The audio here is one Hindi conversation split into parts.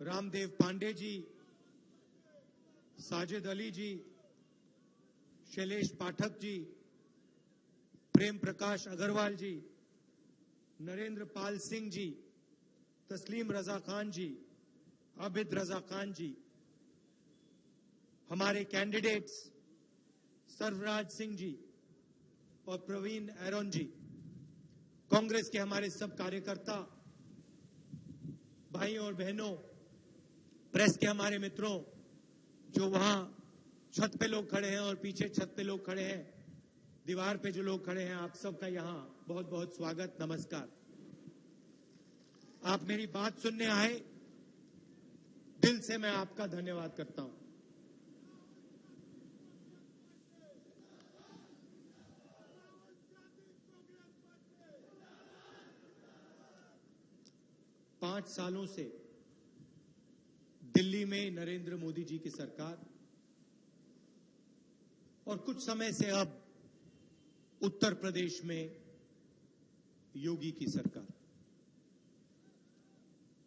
रामदेव पांडे जी, साजिद अली जी, शैलेश पाठक जी, प्रेम प्रकाश अग्रवाल जी, नरेंद्र पाल सिंह जी, तस्लीम रजा खान जी, आबिद रजा खान जी, हमारे कैंडिडेट्स सर्वराज सिंह जी और प्रवीण एरोन जी, कांग्रेस के हमारे सब कार्यकर्ता भाइयों और बहनों, प्रेस के हमारे मित्रों, जो वहां छत पे लोग खड़े हैं और पीछे छत पे लोग खड़े हैं, दीवार पे जो लोग खड़े हैं, आप सबका यहां बहुत बहुत स्वागत, नमस्कार। आप मेरी बात सुनने आए, दिल से मैं आपका धन्यवाद करता हूं। पांच सालों से दिल्ली में नरेंद्र मोदी जी की सरकार और कुछ समय से अब उत्तर प्रदेश में योगी की सरकार,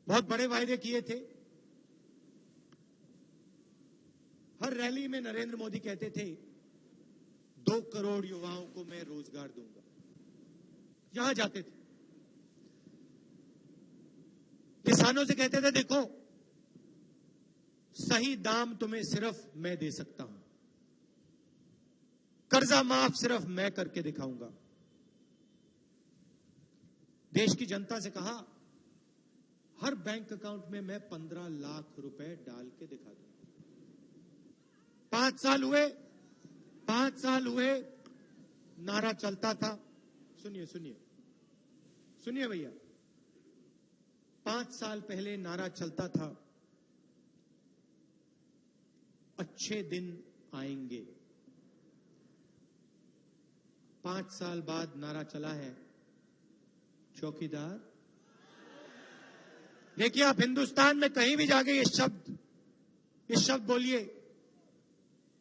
बहुत बड़े वायदे किए थे। हर रैली में नरेंद्र मोदी कहते थे 2 करोड़ युवाओं को मैं रोजगार दूंगा। यहां जाते थे, किसानों से कहते थे देखो सही दाम तुम्हें सिर्फ मैं दे सकता हूं, कर्जा माफ सिर्फ मैं करके दिखाऊंगा। देश की जनता से कहा हर बैंक अकाउंट में मैं 15 लाख रुपए डाल के दिखा दूंगा। 5 साल हुए, नारा चलता था। सुनिए भैया, 5 साल पहले नारा चलता था अच्छे दिन आएंगे। 5 साल बाद नारा चला है चौकीदार। देखिए, आप हिंदुस्तान में कहीं भी जाके ये शब्द बोलिए,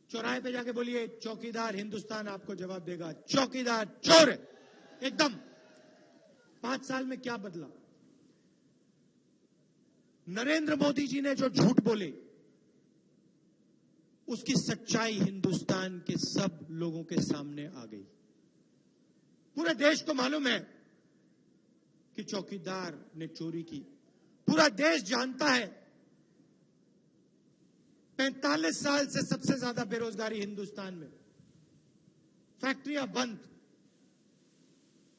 चौराहे पे जाके बोलिए चौकीदार, हिंदुस्तान आपको जवाब देगा चौकीदार चोर है एकदम। 5 साल में क्या बदला? नरेंद्र मोदी जी ने जो झूठ बोले उसकी सच्चाई हिंदुस्तान के सब लोगों के सामने आ गई। पूरे देश को मालूम है कि चौकीदार ने चोरी की। पूरा देश जानता है 45 साल से सबसे ज्यादा बेरोजगारी हिंदुस्तान में, फैक्ट्रियां बंद,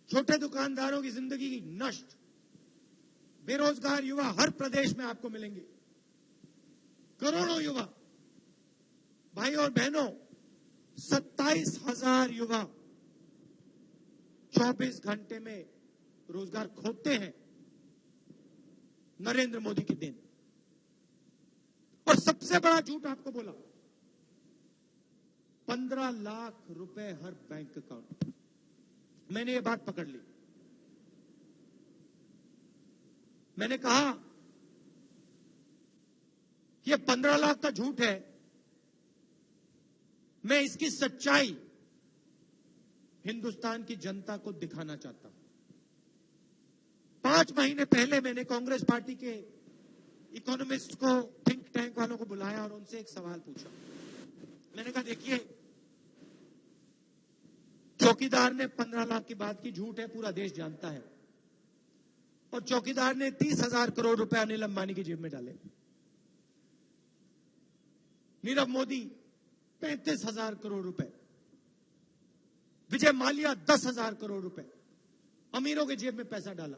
छोटे दुकानदारों की जिंदगी नष्ट, बेरोजगार युवा हर प्रदेश में आपको मिलेंगे। करोड़ों युवा, भाई और बहनों, 27,000 युवा 24 घंटे में रोजगार खोते हैं नरेंद्र मोदी की देन। और सबसे बड़ा झूठ आपको बोला 15 लाख रुपए हर बैंक अकाउंट। मैंने ये बात पकड़ ली। मैंने कहा कि ये 15 लाख का झूठ है, मैं इसकी सच्चाई हिंदुस्तान की जनता को दिखाना चाहता हूं। 5 महीने पहले मैंने कांग्रेस पार्टी के इकोनॉमिस्ट को, थिंक टैंक वालों को बुलाया और उनसे एक सवाल पूछा। मैंने कहा देखिए, चौकीदार ने 15 लाख की बात की, झूठ है, पूरा देश जानता है। और चौकीदार ने 30,000 करोड़ रुपए अनिल अंबानी की जेब में डाले। नीरव मोदी 35,000 करोड़ रुपए, विजय माल्या 10,000 करोड़ रुपए, अमीरों के जेब में पैसा डाला।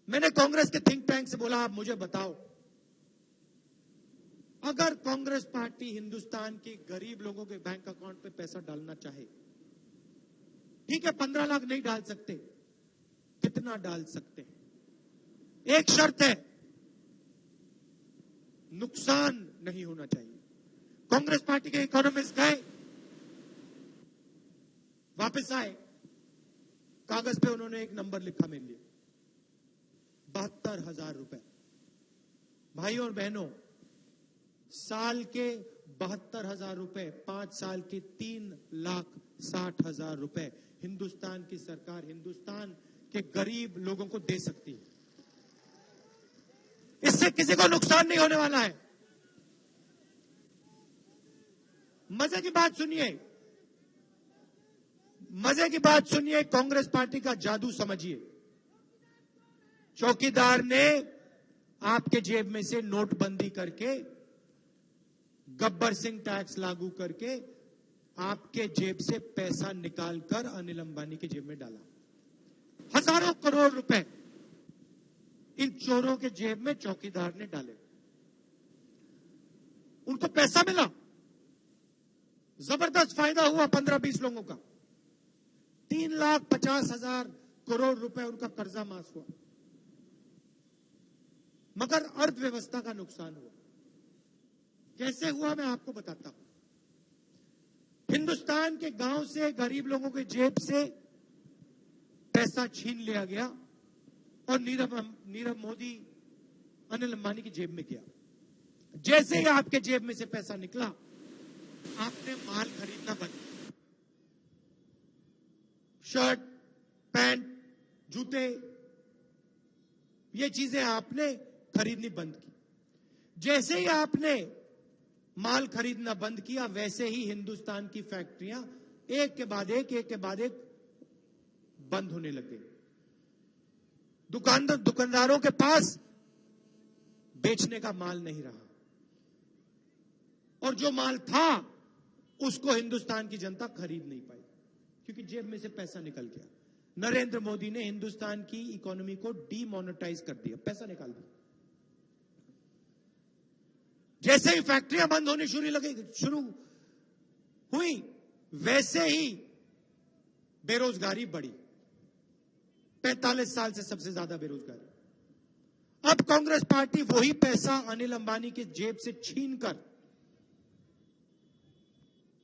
मैंने कांग्रेस के थिंक टैंक से बोला आप मुझे बताओ, अगर कांग्रेस पार्टी हिंदुस्तान के गरीब लोगों के बैंक अकाउंट पे पैसा डालना चाहे, ठीक है 15 लाख नहीं डाल सकते, कितना डाल सकते हैं? एक शर्त है, नुकसान नहीं होना चाहिए। कांग्रेस पार्टी के इकोनॉमिस्ट गए, वापस आए, कागज पे उन्होंने एक नंबर लिखा मेरे लिए, 72,000 रुपए। भाई और बहनों, साल के 72,000 रुपए, 5 साल के 3,60,000 रुपए हिंदुस्तान की सरकार हिंदुस्तान के गरीब लोगों को दे सकती है। इससे किसी को नुकसान नहीं होने वाला है। मजे की बात सुनिए, मजे की बात सुनिए, कांग्रेस पार्टी का जादू समझिए। चौकीदार ने आपके जेब में से नोटबंदी करके, गब्बर सिंह टैक्स लागू करके आपके जेब से पैसा निकालकर अनिल अंबानी की जेब में डाला। हजारों करोड़ रुपए इन चोरों के जेब में चौकीदार ने डाले। उनको पैसा मिला, जबरदस्त फायदा हुआ 15-20 लोगों का। 3,50,000 करोड़ रुपए उनका कर्जा माफ हुआ, मगर अर्थव्यवस्था का नुकसान हुआ। कैसे हुआ मैं आपको बताता हूं। हिंदुस्तान के गांव से गरीब लोगों के जेब से पैसा छीन लिया गया और नीरव मोदी अनिल अंबानी की जेब में गया। जैसे ही आपके जेब में से पैसा निकला, आपने माल खरीदना बंद किया। शर्ट, पैंट, जूते, ये चीजें आपने खरीदनी बंद की। जैसे ही आपने माल खरीदना बंद किया, वैसे ही हिंदुस्तान की फैक्ट्रियां एक के बाद एक बंद होने लगे। दुकानदारों के पास बेचने का माल नहीं रहा, और जो माल था उसको हिंदुस्तान की जनता खरीद नहीं पाई, क्योंकि जेब में से पैसा निकल गया। नरेंद्र मोदी ने हिंदुस्तान की इकोनॉमी को डीमोनेटाइज कर दिया, पैसा निकाल दिया। जैसे ही फैक्ट्रियां बंद होनी शुरू हुई, वैसे ही बेरोजगारी बढ़ी। 45 साल से सबसे ज्यादा बेरोजगारी। अब कांग्रेस पार्टी वही पैसा अनिल अंबानी की जेब से छीनकर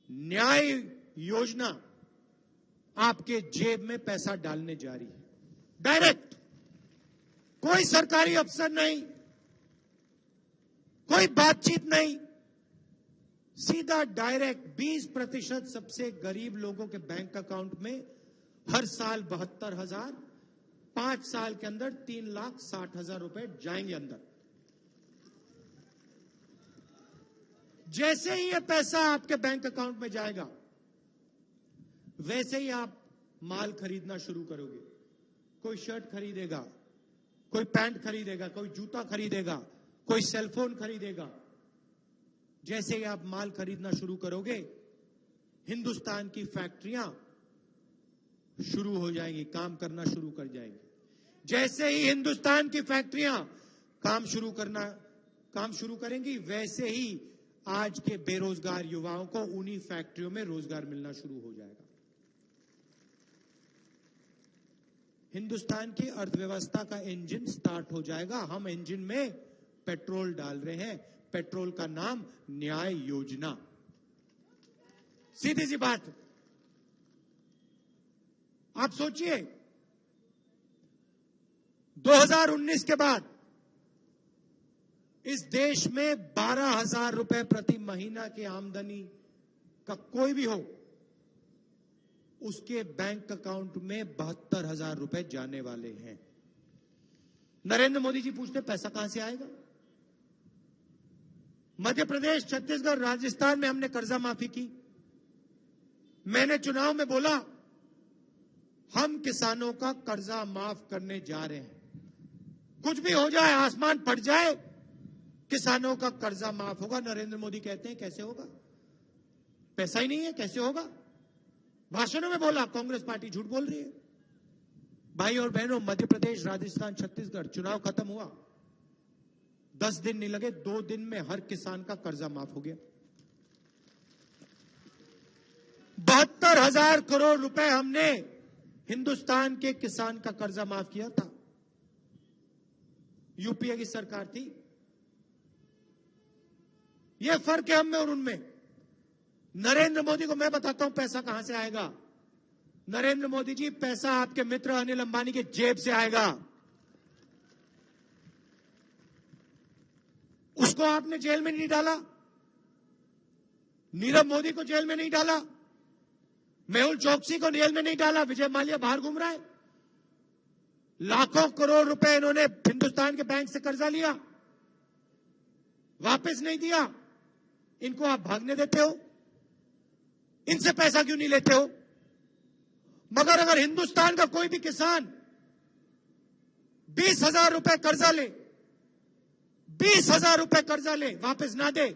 न्याय योजना आपके जेब में पैसा डालने जा रही है। डायरेक्ट, कोई सरकारी अफसर नहीं, कोई बातचीत नहीं, सीधा डायरेक्ट 20% सबसे गरीब लोगों के बैंक अकाउंट में हर साल 72,000, 5 साल के अंदर 3,60,000 रुपए जाएंगे अंदर। जैसे ही यह पैसा आपके बैंक अकाउंट में जाएगा, वैसे ही आप माल खरीदना शुरू करोगे। कोई शर्ट खरीदेगा, कोई पैंट खरीदेगा, कोई जूता खरीदेगा, कोई सेलफोन खरीदेगा। जैसे ही आप माल खरीदना शुरू करोगे, हिंदुस्तान की फैक्ट्रियां शुरू हो जाएंगी, काम करना शुरू कर जाएंगी। जैसे ही हिंदुस्तान की फैक्ट्रियां काम शुरू करेंगी, वैसे ही आज के बेरोजगार युवाओं को उन्हीं फैक्ट्रियों में रोजगार मिलना शुरू हो जाएगा। हिंदुस्तान की अर्थव्यवस्था का इंजन स्टार्ट हो जाएगा। हम इंजन में पेट्रोल डाल रहे हैं, पेट्रोल का नाम न्याय योजना। सीधी सी बात। आप सोचिए, 2019 के बाद इस देश में 12,000 रुपए प्रति महीना की आमदनी का कोई भी हो, उसके बैंक अकाउंट में 72,000 रुपए जाने वाले हैं। नरेंद्र मोदी जी पूछते पैसा कहां से आएगा? मध्य प्रदेश, छत्तीसगढ़, राजस्थान में हमने कर्जा माफी की। मैंने चुनाव में बोला, हम किसानों का कर्जा माफ करने जा रहे हैं। कुछ भी हो जाए, आसमान फट जाए, किसानों का कर्जा माफ होगा। नरेंद्र मोदी कहते हैं कैसे होगा? पैसा ही नहीं है, कैसे होगा? भाषणों में बोला, कांग्रेस पार्टी झूठ बोल रही है। भाई और बहनों, मध्य प्रदेश, राजस्थान, छत्तीसगढ़, चुनाव खत्म हुआ, 10 दिन नहीं लगे, 2 दिन में हर किसान का कर्जा माफ हो गया। 72,000 करोड़ रुपए हमने हिंदुस्तान के किसान का कर्जा माफ किया था। यूपीए की सरकार थी। यह फर्क है हम में और उनमें। नरेंद्र मोदी को मैं बताता हूं पैसा कहां से आएगा। नरेंद्र मोदी जी, पैसा आपके मित्र अनिल अंबानी के जेब से आएगा। उसको आपने जेल में नहीं डाला, नीरव मोदी को जेल में नहीं डाला, मेहुल चोकसी को जेल में नहीं डाला, विजय माल्या बाहर घूम रहा है। लाखों करोड़ रुपए इन्होंने हिंदुस्तान के बैंक से कर्जा लिया, वापस नहीं दिया, इनको आप भागने देते हो, इनसे पैसा क्यों नहीं लेते हो? मगर अगर हिंदुस्तान का कोई भी किसान 20,000 रुपए कर्जा ले, 20,000 रुपए कर्जा ले, वापस ना दे,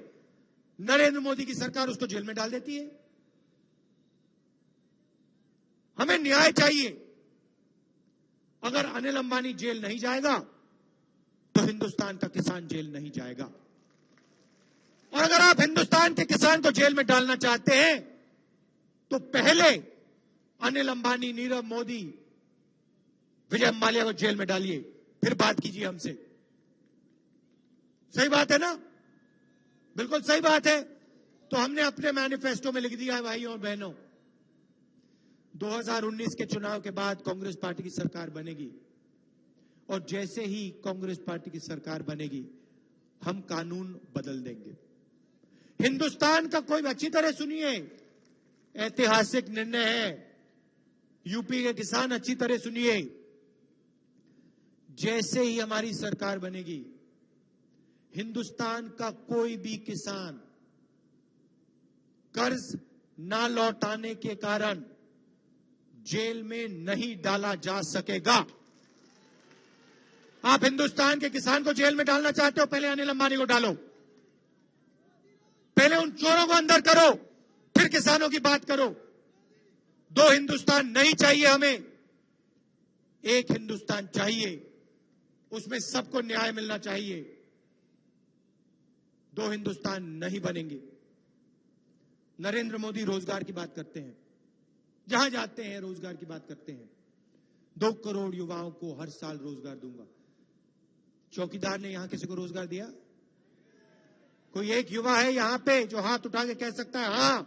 नरेंद्र मोदी की सरकार उसको जेल में डाल देती है। हमें न्याय चाहिए। अगर अनिल अंबानी जेल नहीं जाएगा तो हिंदुस्तान का किसान जेल नहीं जाएगा। और अगर आप हिंदुस्तान के किसान को जेल में डालना चाहते हैं तो पहले अनिल अंबानी, नीरव मोदी, विजय माल्या को जेल में डालिए, फिर बात कीजिए हमसे। सही बात है ना? बिल्कुल सही बात है। तो हमने अपने मैनिफेस्टो में लिख दिया है, भाइयों और बहनों, 2019 के चुनाव के बाद कांग्रेस पार्टी की सरकार बनेगी और जैसे ही कांग्रेस पार्टी की सरकार बनेगी हम कानून बदल देंगे। हिंदुस्तान का कोई, अच्छी तरह सुनिए, ऐतिहासिक निर्णय है। यूपी के किसान अच्छी तरह सुनिए, जैसे ही हमारी सरकार बनेगी हिंदुस्तान का कोई भी किसान कर्ज ना लौटाने के कारण जेल में नहीं डाला जा सकेगा। आप हिंदुस्तान के किसान को जेल में डालना चाहते हो, पहले अनिल अंबानी को डालो, पहले उन चोरों को अंदर करो, फिर किसानों की बात करो। दो हिंदुस्तान नहीं चाहिए हमें, एक हिंदुस्तान चाहिए, उसमें सबको न्याय मिलना चाहिए। दो हिंदुस्तान नहीं बनेंगे। नरेंद्र मोदी रोजगार की बात करते हैं, जहां जाते हैं रोजगार की बात करते हैं। 2 करोड़ युवाओं को हर साल रोजगार दूंगा। चौकीदार ने यहां किसी को रोजगार दिया? कोई एक युवा है यहां पे जो हाथ उठा के कह सकता है, हां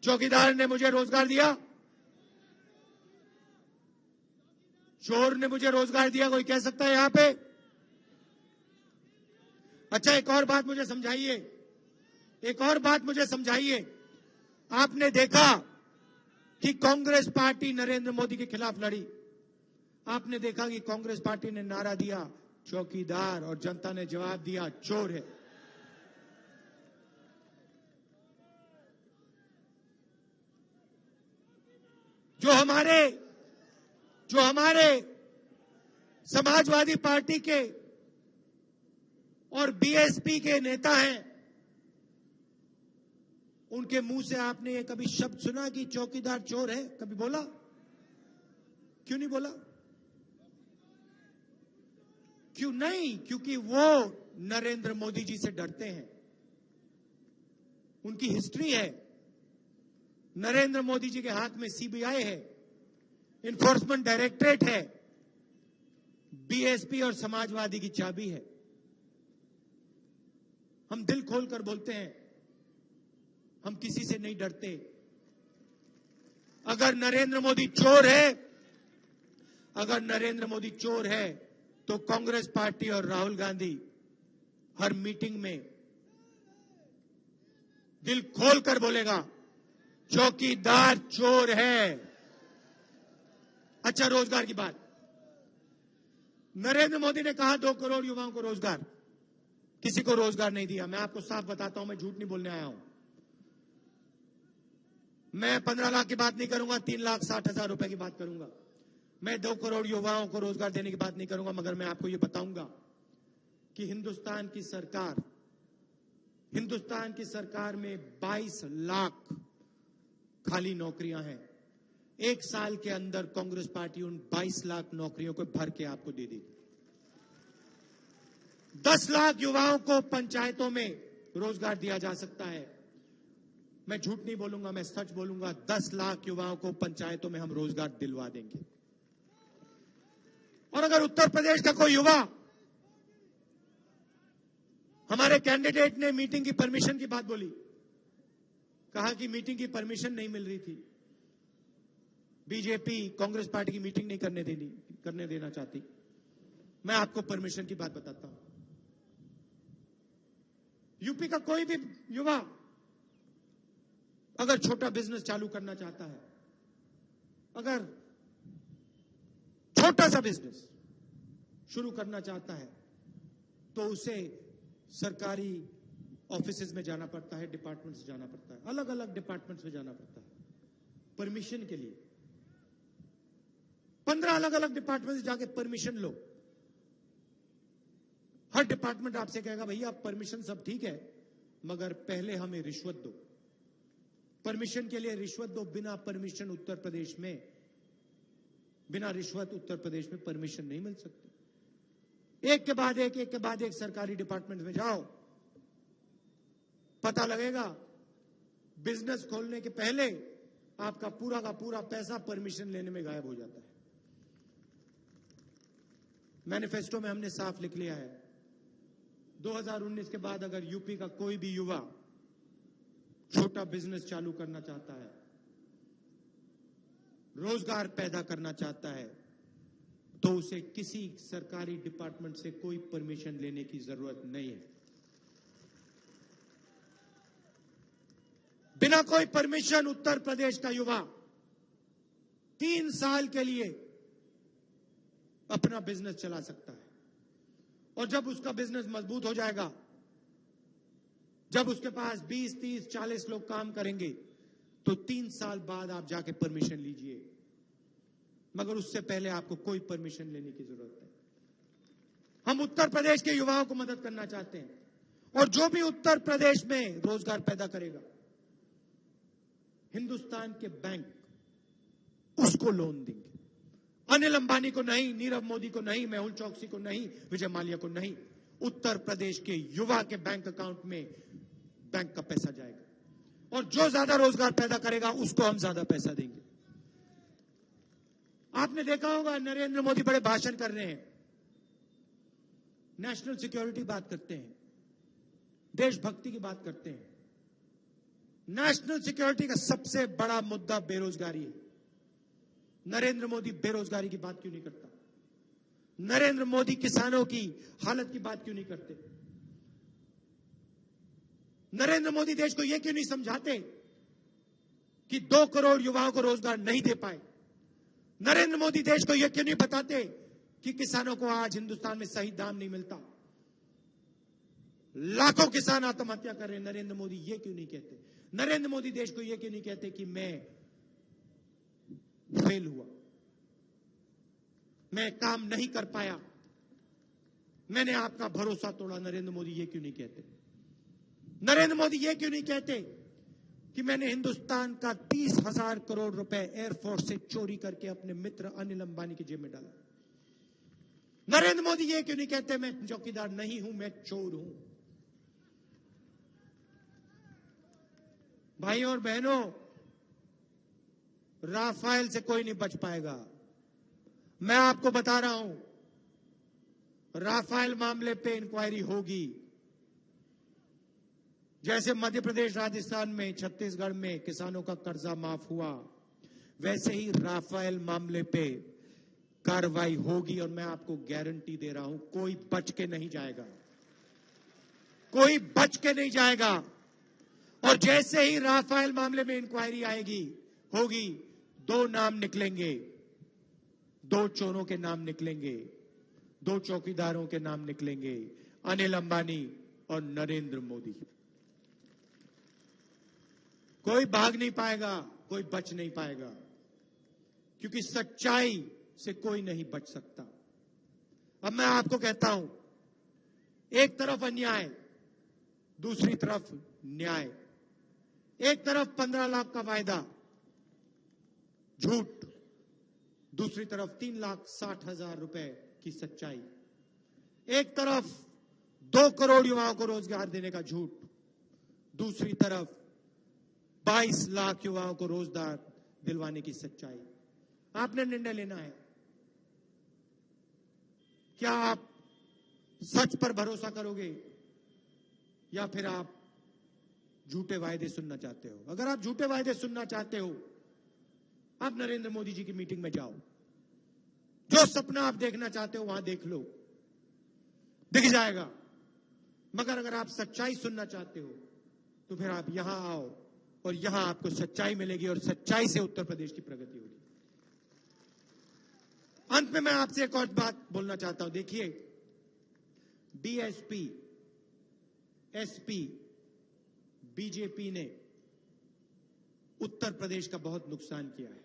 चौकीदार ने मुझे रोजगार दिया? चोर ने मुझे रोजगार दिया, कोई कह सकता है यहां पे? अच्छा, एक और बात मुझे समझाइए, एक और बात मुझे समझाइए। आपने देखा कि कांग्रेस पार्टी नरेंद्र मोदी के खिलाफ लड़ी, आपने देखा कि कांग्रेस पार्टी ने नारा दिया चौकीदार, और जनता ने जवाब दिया चोर है। जो हमारे समाजवादी पार्टी के और बीएसपी के नेता हैं, उनके मुंह से आपने ये कभी शब्द सुना कि चौकीदार चोर है? कभी बोला? क्यों नहीं बोला? क्यों नहीं? क्योंकि वो नरेंद्र मोदी जी से डरते हैं। उनकी हिस्ट्री है, नरेंद्र मोदी जी के हाथ में सीबीआई है, इन्फोर्समेंट डायरेक्टरेट है, बीएसपी और समाजवादी की चाबी है। हम दिल खोलकर बोलते हैं, हम किसी से नहीं डरते। अगर नरेंद्र मोदी चोर है, अगर नरेंद्र मोदी चोर है तो कांग्रेस पार्टी और राहुल गांधी हर मीटिंग में दिल खोलकर बोलेगा चौकीदार चोर है। अच्छा, रोजगार की बात, नरेंद्र मोदी ने कहा 2 करोड़ युवाओं को रोजगार, किसी को रोजगार नहीं दिया। मैं आपको साफ बताता हूं, मैं झूठ नहीं बोलने आया हूं। मैं 15 लाख की बात नहीं करूंगा, 3,60,000 रुपए की बात करूंगा। मैं 2 करोड़ युवाओं को रोजगार देने की बात नहीं करूंगा, मगर मैं आपको यह बताऊंगा कि हिंदुस्तान की सरकार में 22 लाख खाली नौकरियां हैं। 1 साल के अंदर कांग्रेस पार्टी उन 22 लाख नौकरियों को भर के आपको दे देगी। 10 लाख युवाओं को पंचायतों में रोजगार दिया जा सकता है। मैं झूठ नहीं बोलूंगा, मैं सच बोलूंगा, 10 लाख युवाओं को पंचायतों में हम रोजगार दिलवा देंगे। और अगर उत्तर प्रदेश का कोई युवा, हमारे कैंडिडेट ने मीटिंग की परमिशन की बात बोली, कहा कि मीटिंग की परमिशन नहीं मिल रही थी, बीजेपी कांग्रेस पार्टी की मीटिंग नहीं करने देना चाहती। मैं आपको परमिशन की बात बताता हूं। यूपी का कोई भी युवा अगर छोटा बिजनेस चालू करना चाहता है, अगर छोटा सा बिजनेस शुरू करना चाहता है, तो उसे सरकारी ऑफिसेज में जाना पड़ता है, डिपार्टमेंट से जाना पड़ता है, अलग अलग डिपार्टमेंट्स में जाना पड़ता है परमिशन के लिए। 15 अलग अलग डिपार्टमेंट से जाके परमिशन लो। हर डिपार्टमेंट आपसे कहेगा भैया परमिशन सब ठीक है, मगर पहले हमें रिश्वत दो। परमिशन के लिए रिश्वत दो। बिना परमिशन उत्तर प्रदेश में, बिना रिश्वत उत्तर प्रदेश में परमिशन नहीं मिल सकती। एक के बाद एक सरकारी डिपार्टमेंट में जाओ, पता लगेगा बिजनेस खोलने के पहले आपका पूरा का पूरा पैसा परमिशन लेने में गायब हो जाता है। मैनिफेस्टो में हमने साफ लिख लिया है 2019 के बाद अगर यूपी का कोई भी युवा छोटा बिजनेस चालू करना चाहता है, रोजगार पैदा करना चाहता है, तो उसे किसी सरकारी डिपार्टमेंट से कोई परमिशन लेने की जरूरत नहीं है। बिना कोई परमिशन उत्तर प्रदेश का युवा 3 साल के लिए अपना बिजनेस चला सकता है। और जब उसका बिजनेस मजबूत हो जाएगा, जब उसके पास 20, 30, 40 लोग काम करेंगे, तो 3 साल बाद आप जाके परमिशन लीजिए, मगर उससे पहले आपको कोई परमिशन लेने की जरूरत नहीं। हम उत्तर प्रदेश के युवाओं को मदद करना चाहते हैं, और जो भी उत्तर प्रदेश में रोजगार पैदा करेगा, हिंदुस्तान के बैंक उसको लोन देंगे। अनिल अंबानी को नहीं, नीरव मोदी को नहीं, मेहुल चौकसी को नहीं, विजय माल्या को नहीं, उत्तर प्रदेश के युवा के बैंक अकाउंट में बैंक का पैसा जाएगा। और जो ज्यादा रोजगार पैदा करेगा उसको हम ज्यादा पैसा देंगे। आपने देखा होगा नरेंद्र मोदी बड़े भाषण कर रहे हैं, नेशनल सिक्योरिटी बात करते हैं, देशभक्ति की बात करते हैं। नेशनल सिक्योरिटी का सबसे बड़ा मुद्दा बेरोजगारी है। नरेंद्र मोदी बेरोजगारी की बात क्यों नहीं करता? नरेंद्र मोदी किसानों की हालत की बात क्यों नहीं करते? नरेंद्र मोदी देश को यह क्यों नहीं समझाते कि 2 करोड़ युवाओं को रोजगार नहीं दे पाए? नरेंद्र मोदी देश को यह क्यों नहीं बताते कि किसानों को आज हिंदुस्तान में सही दाम नहीं मिलता? लाखों किसान आत्महत्या कर रहे हैं। नरेंद्र मोदी ये क्यों नहीं कहते? नरेंद्र मोदी देश को यह क्यों नहीं कहते कि मैं फेल हुआ, मैं काम नहीं कर पाया, मैंने आपका भरोसा तोड़ा? नरेंद्र मोदी ये क्यों नहीं कहते? नरेंद्र मोदी ये क्यों नहीं कहते कि मैंने हिंदुस्तान का 30,000 करोड़ रुपए एयरफोर्स से चोरी करके अपने मित्र अनिल अंबानी की जेब में डाला? नरेंद्र मोदी ये क्यों नहीं कहते मैं चौकीदार नहीं हूं, मैं चोर हूं? भाइयों और बहनों, राफेल से कोई नहीं बच पाएगा। मैं आपको बता रहा हूं, राफेल मामले पे इंक्वायरी होगी। जैसे मध्य प्रदेश, राजस्थान में, छत्तीसगढ़ में किसानों का कर्जा माफ हुआ, वैसे ही राफेल मामले पे कार्रवाई होगी। और मैं आपको गारंटी दे रहा हूं, कोई बच के नहीं जाएगा, कोई बच के नहीं जाएगा। और जैसे ही राफेल मामले में इंक्वायरी आएगी, होगी, 2 नाम निकलेंगे, 2 चोरों के नाम निकलेंगे, 2 चौकीदारों के नाम निकलेंगे, अनिल अंबानी और नरेंद्र मोदी। कोई भाग नहीं पाएगा, कोई बच नहीं पाएगा, क्योंकि सच्चाई से कोई नहीं बच सकता। अब मैं आपको कहता हूं, एक तरफ अन्याय, दूसरी तरफ न्याय। एक तरफ 15 लाख का वायदा, झूठ, दूसरी तरफ 3,60,000 रुपए की सच्चाई। एक तरफ 2 करोड़ युवाओं को रोजगार देने का झूठ, दूसरी तरफ 22 लाख युवाओं को रोजगार दिलवाने की सच्चाई। आपने निर्णय लेना है, क्या आप सच पर भरोसा करोगे या फिर आप झूठे वायदे सुनना चाहते हो? अगर आप झूठे वायदे सुनना चाहते हो, आप नरेंद्र मोदी जी की मीटिंग में जाओ, जो सपना आप देखना चाहते हो वहां देख लो, दिख जाएगा। मगर अगर आप सच्चाई सुनना चाहते हो तो फिर आप यहां आओ, और यहां आपको सच्चाई मिलेगी, और सच्चाई से उत्तर प्रदेश की प्रगति होगी। अंत में मैं आपसे एक और बात बोलना चाहता हूं। देखिए, डीएसपी, एसपी, बीजेपी ने उत्तर प्रदेश का बहुत नुकसान किया है,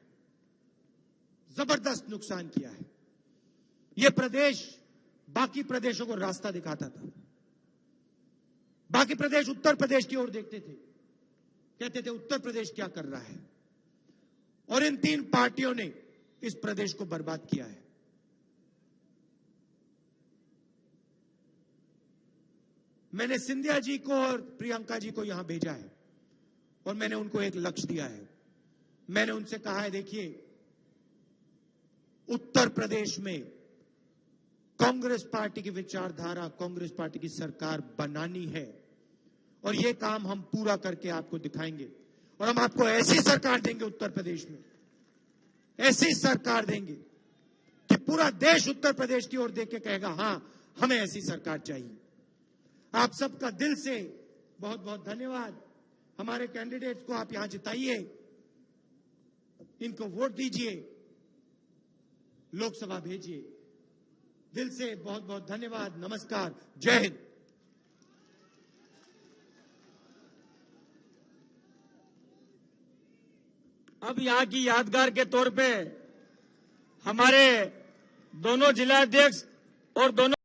जबरदस्त नुकसान किया है। यह प्रदेश बाकी प्रदेशों को रास्ता दिखाता था। बाकी प्रदेश उत्तर प्रदेश की ओर देखते थे, कहते थे उत्तर प्रदेश क्या कर रहा है, और इन तीन पार्टियों ने इस प्रदेश को बर्बाद किया है। मैंने सिंधिया जी को और प्रियंका जी को यहां भेजा है और मैंने उनको एक लक्ष्य दिया है। मैंने उनसे कहा है, देखिए, उत्तर प्रदेश में कांग्रेस पार्टी की विचारधारा, कांग्रेस पार्टी की सरकार बनानी है और यह काम हम पूरा करके आपको दिखाएंगे। और हम आपको ऐसी सरकार देंगे उत्तर प्रदेश में, ऐसी सरकार देंगे कि पूरा देश उत्तर प्रदेश की ओर देख के कहेगा, हां, हमें ऐसी सरकार चाहिए। आप सबका दिल से बहुत बहुत धन्यवाद। हमारे कैंडिडेट्स को आप यहां जिताइए, इनको वोट दीजिए, लोकसभा भेजिए। दिल से बहुत बहुत धन्यवाद। नमस्कार, जय हिंद। अब यहां की यादगार के तौर पे हमारे दोनों जिलाध्यक्ष और दोनों